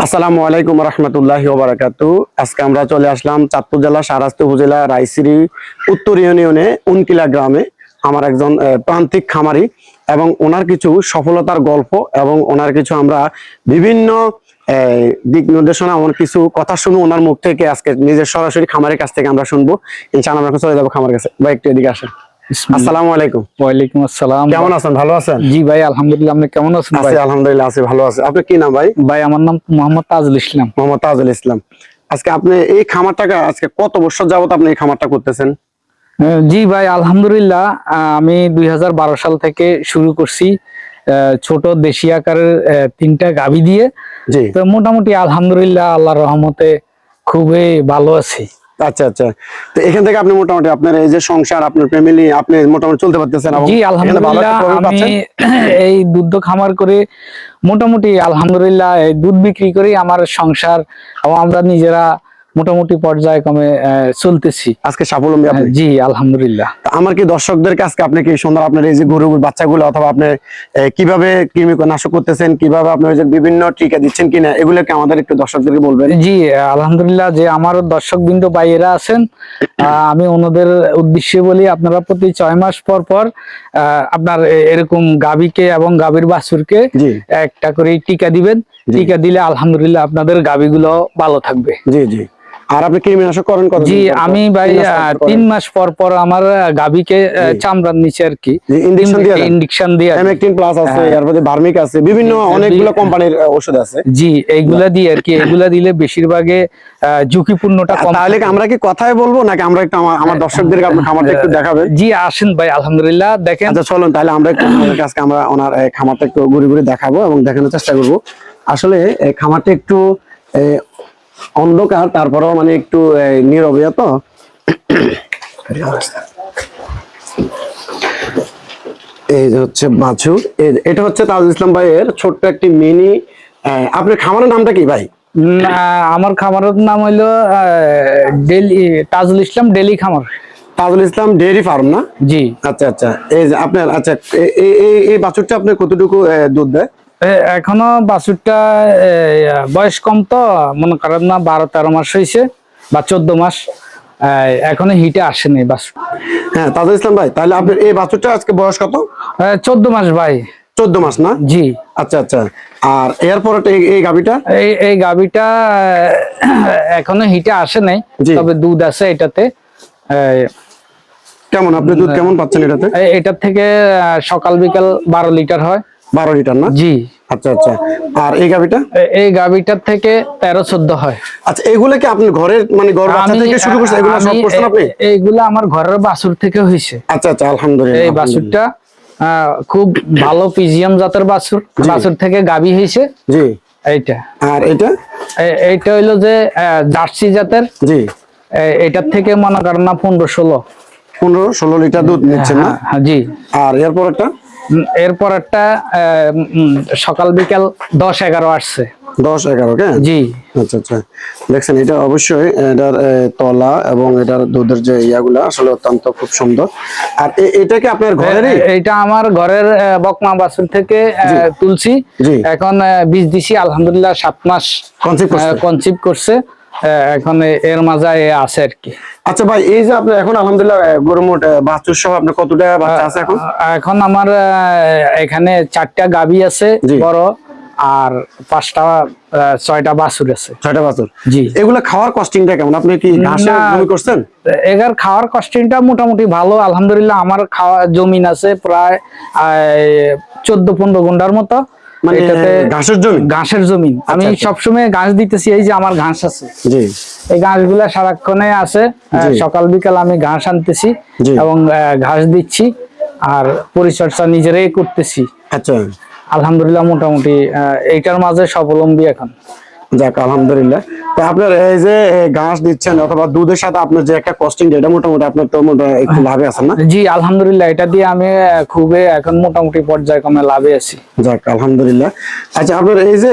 আসসালামু আলাইকুম রহমতুল্লাহি ওয়া বারাকাতুহু। আজকে আমরা চলে আসলাম চাঁদপুর জেলা শাহরাস্তি উপজেলা রায়সিরি উত্তর ইউনিয়নে উনকিলা গ্রামে। আমার একজন প্রান্তিক খামারি এবং ওনার কিছু সফলতার গল্প এবং ওনার কিছু আমরা বিভিন্ন দিক নির্দেশনা, আমার কিছু কথা শুনবো ওনার মুখ থেকে। আজকে নিজের সরাসরি খামারের কাছ থেকে আমরা শুনবো। ইনশাআল্লাহ আমরা চলে যাবো খামারের কাছে। ভাই একটু এদিকে আসেন। আসসালামু আলাইকুম। ওয়ালাইকুম আসসালাম। কেমন আছেন? ভালো আছেন? জি ভাই, আলহামদুলিল্লাহ। আপনি কেমন আছেন ভাই? আলহামদুলিল্লাহ আছি, ভালো আছি। আপনার কি নাম ভাই? ভাই আমার নাম মোহাম্মদ তাজুল ইসলাম। মোহাম্মদ তাজুল ইসলাম। আজকে আপনি এই খামারটাকে আজকে কত বছর যাবত আপনি এই খামারটা করতেছেন? জি ভাই, আলহামদুলিল্লাহ। আমি 2012 সাল থেকে শুরু করছি ছোট দেশি আকারের 3টা গাভী দিয়ে। জি। তো মোটামুটি আলহামদুলিল্লাহ আল্লাহর রহমতে খুবই ভালো আছি। আচ্ছা আচ্ছা। তো এখান থেকে আপনি মোটামুটি আপনার এই যে সংসার, আপনার ফ্যামিলি, আপনি মোটামুটি চলতে পারতেছেন? জি আলহামদুলিল্লাহ। আমি এই দুধ খামার করে মোটামুটি আলহামদুলিল্লাহ এই দুধ বিক্রি করে আমার সংসার এবং আমরা নিজেরা মোটামুটি পর্যায়ক্রমে চলতেছি। আজকে স্বাবলম্বী আপনি? জি আলহামদুলিল্লাহ। আমার কি দর্শকদেরকে আজকে আপনি কি সুন্দর আপনার এই যে গরুর বাচ্চাগুলো অথবা আপনি কিভাবে কৃমিনাশক করতেছেন, কিভাবে আপনি বিভিন্ন টিকা দিচ্ছেন কিনা, এগুলো কি আমাদের একটু দর্শকদেরকে বলবেন? জি আলহামদুলিল্লাহ। যে আমার দর্শক বিন্দু ভাইয়েরা আছেন, আমি ওনাদের উদ্দেশ্যে বলি, আপনারা প্রতি 6 মাস পর পর আপনার এরকম গাভীকে এবং গাভীর বাছুরকে একটা করে টিকা দিবেন। টিকা দিলে আলহামদুলিল্লাহ আপনাদের গাভীগুলো ভালো থাকবে। জি জি। আর আপনি কৃমিনাশক করেন কত? জি আমি ভাই 3 মাস পর পর আমার গাভীকে চামড়ার নিচে আর কি ইনজেকশন দিয়ে M18 প্লাস আছে, এরপরে ভার্মিক আছে, বিভিন্ন অনেকগুলো কোম্পানির ওষুধ আছে। জি এইগুলা দিয়ে আর কি, এগুলা দিলে বেশিরভাগে ঝুঁকিপূর্ণটা কম। তাহলে আমরা কি কথাই বলবো নাকি আমরা একটু আমার দর্শকদেরকে আপনার খামারটা একটু দেখাবেন? জি আসেন ভাই, আলহামদুলিল্লাহ দেখেন। আচ্ছা চলুন তাহলে আমরা একটু আজকে আমরা ওনার খামারটা একটু ঘুরে ঘুরে দেখাবো এবং দেখানোর চেষ্টা করব। আসলে খামারটা একটু অন্ধকার, তারপরেও মানে একটু নীরবে। তো এই যে হচ্ছে বাছুর, এটা হচ্ছে তাজুল ইসলাম ভাইয়ের ছোট্ট একটি মিনি। আপনার খামারের নামটা কি ভাই? আমার খামারের নাম হইলো তাজুল ইসলাম ডেইরি খামার। তাজুল ইসলাম ডেইরি ফার্ম না? জি। আচ্ছা আচ্ছা। এই যে আপনার, আচ্ছা এই বাছুরটা আপনার কতটুকু দুধ দেয়? এখনো বাছুরটা বয়স কম, তো মনে করেন না 12-13 মাস হয়েছে বা 14 মাস, এখনো হিটে আসেনি বাছুর। হ্যাঁ তাজুল ইসলাম ভাই, তাহলে আপনার এই বাছুরটা আজকে বয়স কত? 14 মাস ভাই। 14 মাস না? জি। আচ্ছা আচ্ছা। আর এরপর এই গাভীটা? এই গাভীটা এখনো হিটে আসে নাই, তবে দুধ আছে এটাতে। কেমন আপনি দুধ কেমন পাচ্ছেন এটাতে? এটার থেকে সকাল বিকাল 12 লিটার হয়। 12 লিটার না? জি। আচ্ছা আচ্ছা। আর এই গাভীটা? এই গাভীটার থেকে 13-14 হয়। আচ্ছা এগুলো কি আপনি ঘরের মানে ঘর বাচ্চা থেকে শুরু করছেন? এগুলো সব করছেন আপনি? এইগুলা আমার ঘরের বাছুর থেকে হইছে। আচ্ছা আচ্ছা আলহামদুলিল্লাহ। এই বাছুরটা খুব ভালো পিজিএম জাতের বাছুর, বাছুর থেকে গাভী হইছে। জি। এইটা। আর এইটা হইলো যে জার্সি জাতের। জি। এটার থেকে মনে করেন না 15-16 লিটার দুধ নিচ্ছে না? জি। আর এরপর একটা সকাল বিকাল 10-11 আসছে। 10-11 কে? জি। আচ্ছা আচ্ছা। দেখছেন এটা অবশ্যই এটার তলা এবং এটার দুধের যে ইয়াগুলা আসলে অত্যন্ত খুব সুন্দর। আর এটা কি আপনার ঘরেরই? এটা আমার ঘরের বকনা বাছুর থেকে তুলছি। এখন বীজ দিছি আলহামদুলিল্লাহ 7 মাস কনসিভ করছে। এখন এর মাঝে আছে আর কি। আচ্ছা ভাই, এই যে আপনি এখন আলহামদুলিল্লাহ গরু মোট বাছুর সহ আপনার কতটা বাচ্চা আছে এখন? এখন আমার এখানে 4টা গাভী আছে বড়, আর 6টা বাছুর আছে। 6টা বাছুর। জি। এগুলা খাওয়ার কস্টিংটা কেমন? আপনি কি ঘাসের জমি করছেন? এগার খাওয়ার কস্টিংটা মোটামুটি ভালো আলহামদুলিল্লাহ। আমার খাওয়া জমিন আছে প্রায় 14-15 গুন্ডার মতো। মানে ঘাসের জমি। আমি সবসময় ঘাস দিতেছি, এই যে আমার ঘাস আছে। জি। এই ঘাসগুলা সারাক্ষণে আছে, সকাল বিকাল আমি ঘাস আনতেছি এবং ঘাস দিচ্ছি, আর পরিচর্যা নিজেরাই করতেছি। আচ্ছা আলহামদুলিল্লাহ। মোটামুটি এইটার মাঝে স্বাবলম্বী এখন। যাক আলহামদুলিল্লাহ। তো আপনার এই যে ঘাস দিচ্ছেন অথবা দুধের সাথে আপনার যে একটা কস্টিং, এটা মোটামুটি আপনার তো একটু লাভে আছেন না? জি আলহামদুলিল্লাহ, এটা দিয়ে আমি খুবই এখন মোটামুটি পর্যায়ক্রমে লাভে আছি। যাক আলহামদুলিল্লাহ। আচ্ছা আপনার এই যে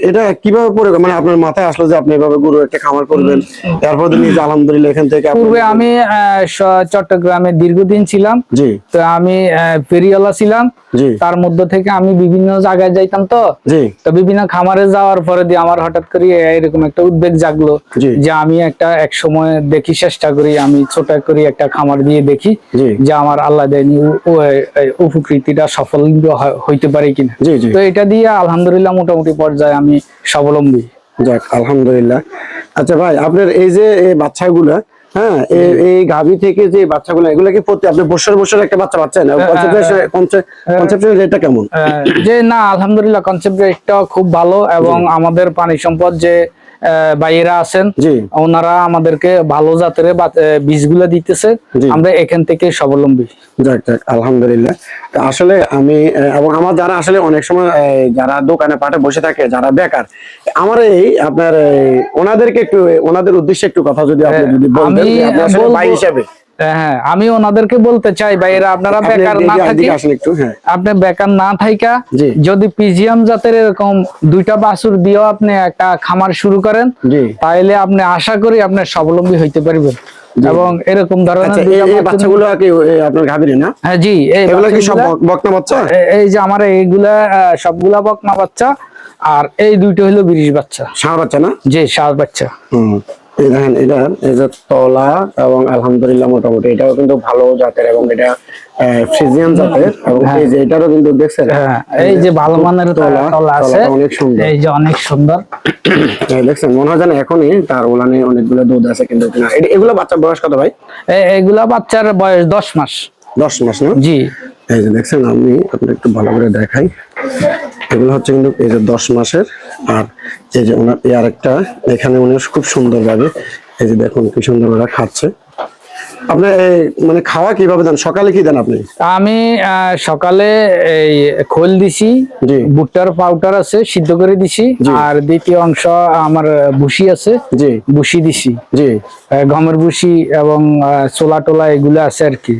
এটা কিভাবে পরে, মানে আপনার মাথায় আসলো যে আপনি এভাবে গরু একটা খামার করবেন, তারপর নিজে আলহামদুলিল্লাহ এখান থেকে পূর্বে আমি চট্টগ্রামে দীর্ঘদিন ছিলাম। জি। তো আমি ফেরিওয়ালা ছিলাম। জি। তার মধ্যে থেকে আমি বিভিন্ন জায়গায় যাইতাম। তো জি। তো বিভিন্ন খামারে যাওয়ার পরে দিয়ে আমার হঠাৎ করে এরকম একটা উদ্বেগ জাগলো জি। যে আমি এক সময় দেখি, চেষ্টা করি আমি ছোট করে একটা খামার দিয়ে দেখি জি। যে আমার আল্লাহ দেয়নি উপকৃতিটা সফল হইতে পারে কিনা। জি। জি। তো এটা দিয়ে আলহামদুলিল্লাহ মোটামুটি পর্যায়ে আমি স্বাবলম্বী। যাক আলহামদুলিল্লাহ। আচ্ছা ভাই, আপনার এই যে বাচ্চাগুলা, হ্যাঁ, এই গাভী থেকে যে বাচ্চাগুলো, এগুলো কি প্রতি আপনি বছর একটা বাচ্চা পাচ্ছেন? কনসেপ্টের রেটটা কেমন? যে না আলহামদুলিল্লাহ কনসেপ্ট রেটটা খুব ভালো, এবং আমাদের পানি সম্পদ যে ভাইয়েরা আছেন ওনারা আমাদেরকে ভালো জাতের বীজগুলো দিতেছে, আমরা এখান থেকে স্বাবলম্বী। যাক যাক আলহামদুলিল্লাহ। আসলে আমি এবং আমার যারা আসলে অনেক সময় যারা দোকানে পাটে বসে থাকে, যারা বেকার, আমার এই আপনার ওনাদেরকে একটু, ওনাদের উদ্দেশ্যে একটু কথা যদি আপনি যদি বলতেন যে আপনি আসলে ভাই হিসেবে। হ্যাঁ, আমি ওনাদেরকে বলতে চাই ভাইয়েরা, আপনারা বেকার না থাকি, আপনি বেকার না থাইকা যদি পিজিএম জাতের এরকম 2টা বাছুর দিয়েও আপনি একটা খামার শুরু করেন, তাহলে আপনি আশা করি আপনি স্বাবলম্বী হইতে পারবেন। এবং এরকম ধরনের বাচ্চাগুলো কি আপনার গাভীর না? হ্যাঁ জি, এগুলো কি সব বকনা বাচ্চা? এই যে আমার এইগুলা সবগুলা বকনা বাচ্চা, আর এই 2টা হলো বিরিশ বাচ্চা, ষাঁড় বাচ্চা না? জি ষাঁড় বাচ্চা। এই দেখেন, এটা এই যে তলা, এবং আলহামদুলিল্লাহ মোটামুটি এটাও কিন্তু ভালো জাতের, এবং এটা ফ্রিজিয়ান জাতের, এবং এই যে এটারও কিন্তু দেখছেন এই যে ভালো মানের তলা আছে, অনেক সুন্দর, এই যে অনেক সুন্দর দেখছেন, মনে হয় যেন এখনই তার ওলানে অনেকগুলো দুধ আছে, কিন্তু না। এগুলো বাচ্চার বয়স কত ভাই? এগুলা বাচ্চার বয়স 10 মাস। 10 মাস না? জি। এই যে দেখছেন, আমি আপনাকে একটু ভালো করে দেখাই, এগুলো হচ্ছে কিন্তু এই যে 10 মাসের। আর এই যে ওনার এই আরেকটা, এখানে উনি খুব সুন্দর ভাবে, এই যে দেখুন কি সুন্দর ওরা খাচ্ছে। আপনি মানে খাওয়া কিভাবে দেন? সকালে কি দেন আপনি? আমি সকালে এই খোল দিছি, ভুট্টার পাউডার আছে সিদ্ধ করে দিছি, আর দ্বিতীয় অংশ আমার ভুসি আছে, ভুসি দিছি, গমের ভুসি এবং ছোলা টোলা এগুলো আছে আর কি,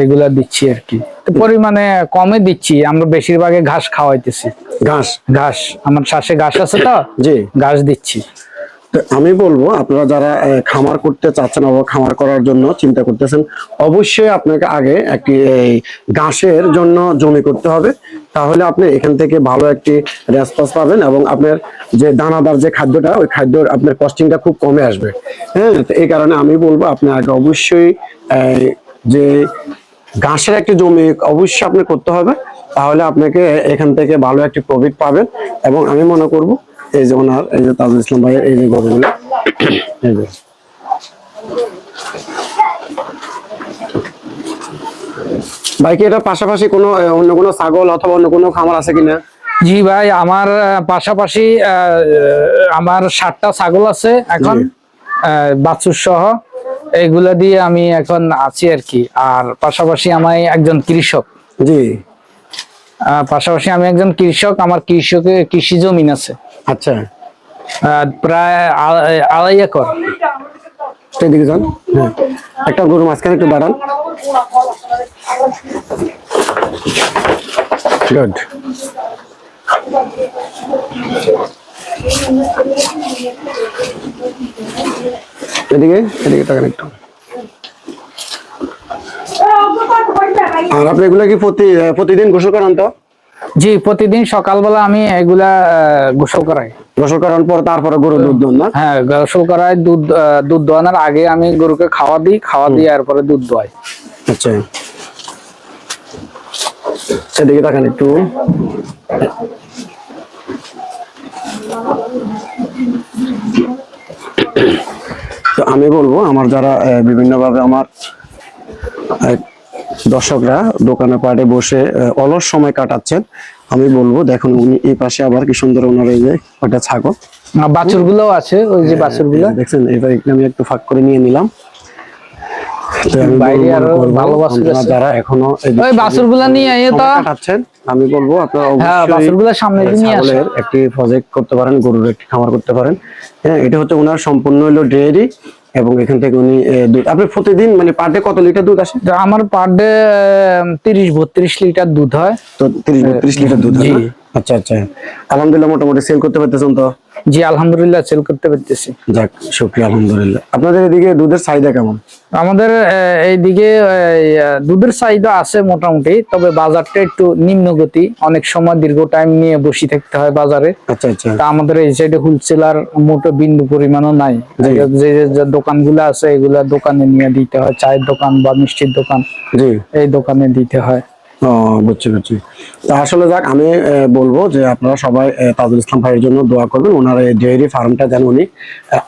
এগুলা দিচ্ছি আর কি। পরিমাণে কমে দিচ্ছি, আমরা বেশিরভাগে ঘাস খাওয়াইতেছি। ঘাস আমার শ্বাসে ঘাস আছে, তো ঘাস দিচ্ছি। আমি বলবো আপনারা যারা খামার করতে চাচ্ছেন অথবা খামার করার জন্য চিন্তা করতেছেন, অবশ্যই আপনাকে আগে একটি ঘাসের জন্য জমি করতে হবে, তাহলে আপনি এখান থেকে ভালো একটি রেসপন্স পাবেন, এবং আপনার যে দানাদার যে খাদ্যটা, ওই খাদ্যর আপনার কস্টিংটা খুব কমে আসবে। হ্যাঁ, তো এই কারণে আমি বলবো আপনি আগে অবশ্যই যে ঘাসের একটি জমি অবশ্যই আপনি করতে হবে, তাহলে আপনাকে এখান থেকে ভালো একটি প্রফিট পাবেন। এবং আমি মনে করব এই যে ওনার, এই যে তাজুল ইসলাম ভাইয়ের এই যে গরুগুলো, এই যে ভাই, কি এটা পাশাপাশি কোনো অন্য কোনো ছাগল অথবা অন্য কোনো খামার আছে কিনা? জি ভাই, আমার পাশাপাশি আমার 7টা ছাগল আছে এখন, বাছুর সহ, এইগুলা দিয়ে আমি এখন আছি আর কি। আর পাশাপাশি আমি একজন কৃষক। আমার কৃষি জমিন আছে। আচ্ছা, প্রায় 2.5 একর। সেদিকে যান, হ্যাঁ, একটা গরু মাঝখানে একটু দাঁড়ান। গুড। এদিকে তাকান একটু। আর আপনি এগুলা কি প্রতিদিন গোসল করান? তো জি, প্রতিদিন সকালবেলা আমি এগুলা গোসল করাই। গোসল করানোর পর তারপরে গরু দুধ দোন না? হ্যাঁ, গোসল করাই, দুধ দোয়ানোর আগে আমি গরুকে খাওয়া দিই এরপরে দুধ দোয়াই। আচ্ছা, সেদিকে তাকান একটু। তো আমি বলবো আমার যারা বিভিন্নভাবে আমার দর্শকরা দোকানে পাটে বসে অলস সময় কাটাচ্ছেন, আমি বলবো দেখুন উনি এই পাশে আবার কি সুন্দর ওনার এই যে ওটা ছাগল, বাছুর গুলো আছে, ওই যে বাছুর গুলো দেখছেন, এটা আমি একটু ফাঁক করে নিয়ে নিলাম। তো আমি বাইরে বলবো, আরো বলবো, ভালো বাছুর আপনারা আছে। যারা এখনো ওই বাছুরগুলা নিয়ে আইও তো। সময় কাটাচ্ছেন, আমি বলবো আপনারা হ্যাঁ, অবশ্যই বাছুরগুলা সামনে দিয়ে নিয়ে আসো। ছাগলের একটি প্রজেক্ট করতে পারেন, গরুর একটি খামার করতে পারেন। হ্যাঁ, এটা হচ্ছে ওনার সম্পূর্ণ হলো ডেয়ারি, এবং এখান থেকে উনি দুধ, আপনি প্রতিদিন মানে পার ডে কত লিটার দুধ আসে? তো আমার পার ডে 30-32 লিটার দুধ হয়। তো 30-32 লিটার দুধ হয় জি। না? আচ্ছা আচ্ছা, আলহামদুলিল্লাহ মোটামুটি সেল করতে পারতেছেন তো? জি আলহামদুলিল্লাহ সেল করতে পারতেছি। যাক, শুকরিয়া, আলহামদুলিল্লাহ। আপনাদের এদিকে দুধের চাহিদা কেমন? আমাদের এইদিকে দুধের চাহিদা আছে মোটামুটি, তবে বাজারটা একটু নিম্নগতি, অনেক সময় দীর্ঘ টাইম নিয়ে বসে থাকতে হয় বাজারে। আচ্ছা আচ্ছা, তা আমাদের এই সাইডে হোলসেলার মোটো বিন্দু পরিমাণও নাই। জি। যে দোকানগুলো আছে এগুলা দোকানে নিয়ে দিতে হয়, চায়ের দোকান বা মিষ্টির দোকান, জি। এই দোকানে দিতে হয়। ও, বুঝছি বুঝছি। তা আসলে যাক, আমি বলবো যে আপনারা সবাই তাজুল ইসলাম ভাইয়ের জন্য দোয়া করবেন, ওনার এই ডেয়ারি ফার্মটা যেন উনি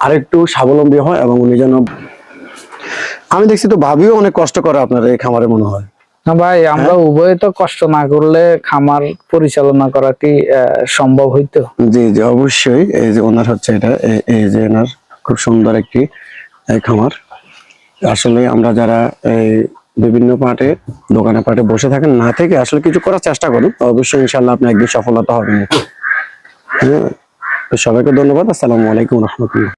আরেকটু স্বাবলম্বী হয়, এবং উনি যেন, আমি দেখছি তো ভাবিও অনেক কষ্ট করে আপনার এই খামারে মনে হয়। না ভাই, আমরা উভয়ে তো কষ্ট না করলে খামার পরিচালনা করাটি সম্ভব হইতো। জি জি, অবশ্যই। এই যে ওনার হচ্ছে এটা, এই যে ওনার খুব সুন্দর একটি খামার। আসলে আমরা যারা এই বিভিন্ন পার্টে, দোকানে পার্টে বসে থাকেন, না থেকে আসলে কিছু করার চেষ্টা করুন, অবশ্যই ইনশাল্লাহ আপনি একদিন সফলতা হবেন। হ্যাঁ, তো সবাইকে ধন্যবাদ। আসসালামু আলাইকুম রহমতুল্লাহ।